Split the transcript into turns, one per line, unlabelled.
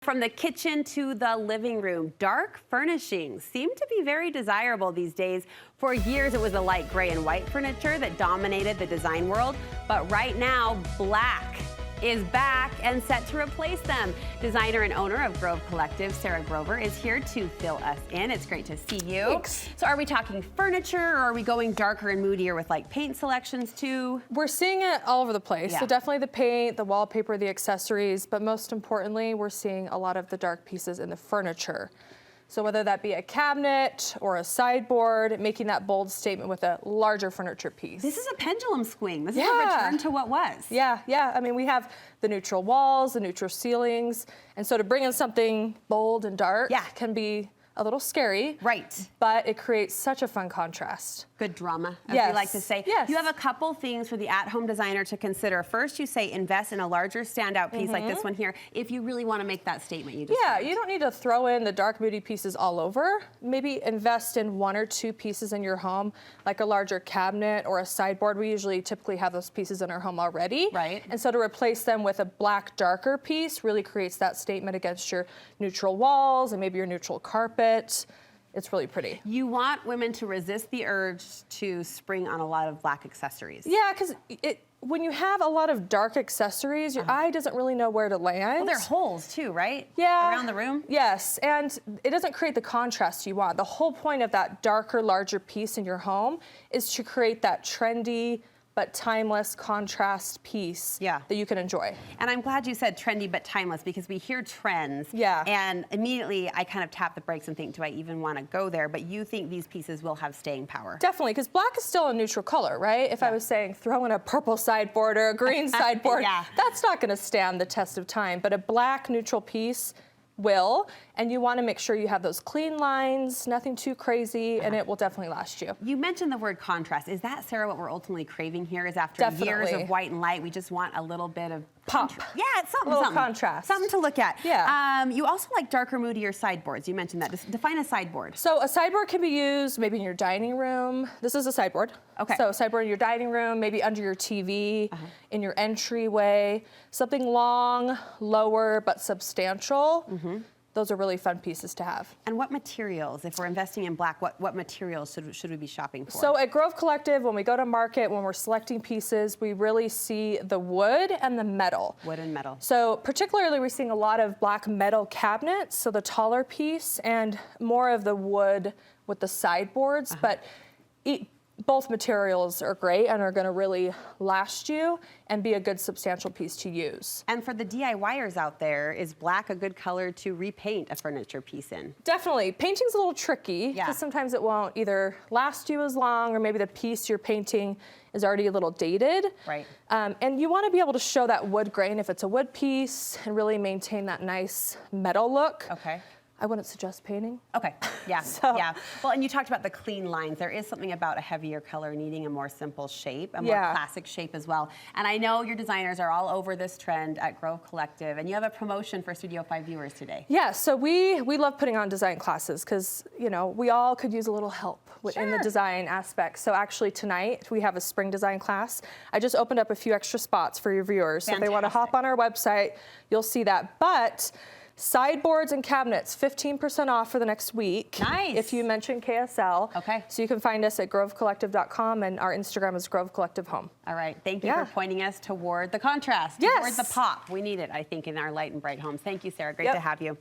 From the kitchen to the living room, dark furnishings seem to be very desirable these days. For years, it was the light gray and white furniture that dominated the design world, but right now, black is back and set to replace them. Designer and owner of Grove Collective, Sarah Grover, is here to fill us in. It's great to see you.
Thanks.
So are we talking furniture, or are we going darker and moodier with like paint selections too?
We're seeing it all over the place.
Yeah.
So definitely the paint, the wallpaper, the accessories, but most importantly, we're seeing a lot of the dark pieces in the furniture. So whether that be a cabinet or a sideboard, making that bold statement with a larger furniture piece.
This is a pendulum swing. This is a return to what was.
Yeah. I mean, we have the neutral walls, the neutral ceilings, and so to bring in something bold and dark can be a little scary.
Right.
But it creates such a fun contrast.
Good drama, as we like to say.
Yes.
You have a couple things for the at-home designer to consider. First, you say invest in a larger standout piece like this one here if you really want to make that statement you just made.
You don't need to throw in the dark moody pieces all over. Maybe invest in one or two pieces in your home, like a larger cabinet or a sideboard. We usually typically have those pieces in our home already.
Right.
And so to replace them with a black darker piece really creates that statement against your neutral walls and maybe your neutral carpet. It's really pretty.
You want women to resist the urge to spring on a lot of black accessories.
Yeah, because when you have a lot of dark accessories, your eye doesn't really know where to land.
Well, there are holes too, right?
Yeah.
Around the room?
Yes, and it doesn't create the contrast you want. The whole point of that darker, larger piece in your home is to create that trendy but timeless contrast piece that you can enjoy.
And I'm glad you said trendy but timeless, because we hear trends and immediately I kind of tap the brakes and think, do I even want to go there? But you think these pieces will have staying power.
Definitely, because black is still a neutral color, right? If I was saying throw in a purple sideboard or a green sideboard, that's not going to stand the test of time. But a black neutral piece will, and you want to make sure you have those clean lines, nothing too crazy, and it will definitely last you.
You mentioned the word contrast. Is that, Sarah, what we're ultimately craving here? Is after years of white and light, we just want a little bit of
pop.
Yeah, it's something.
A little contrast.
Something to look at.
Yeah.
You also like darker, moodier sideboards. You mentioned that. Define a sideboard.
So a sideboard can be used maybe in your dining room. This is a sideboard.
Okay.
So a sideboard in your dining room, maybe under your TV, in your entryway. Something long, lower, but substantial. Those are really fun pieces to have.
And what materials, if we're investing in black, what materials should we be shopping for?
So at Grove Collective, when we go to market, when we're selecting pieces, we really see the wood and the metal.
Wood and metal.
So particularly we're seeing a lot of black metal cabinets, so the taller piece, and more of the wood with the sideboards, but both materials are great and are going to really last you and be a good substantial piece to use.
And for the DIYers out there, is black a good color to repaint a furniture piece in?
Definitely. Painting's a little tricky because sometimes it won't either last you as long, or maybe the piece you're painting is already a little dated.
Right.
And you want to be able to show that wood grain if it's a wood piece and really maintain that nice metal look.
Okay.
I wouldn't suggest painting.
Okay, yeah. Well, and you talked about the clean lines. There is something about a heavier color needing a more simple shape, a more classic shape as well. And I know your designers are all over this trend at Grove Collective, and you have a promotion for Studio 5 viewers today.
Yeah, so we love putting on design classes because, you know, we all could use a little help in the design aspect. So actually tonight we have a spring design class. I just opened up a few extra spots for your viewers. So if they want to hop on our website, you'll see that. But sideboards and cabinets, 15% off for the next week.
Nice.
If you mention KSL.
Okay.
So you can find us at grovecollective.com, and our Instagram is Grove Collective Home.
All right. Thank you for pointing us toward the contrast, toward the pop. We need it, I think, in our light and bright homes. Thank you, Sarah. Great to have you.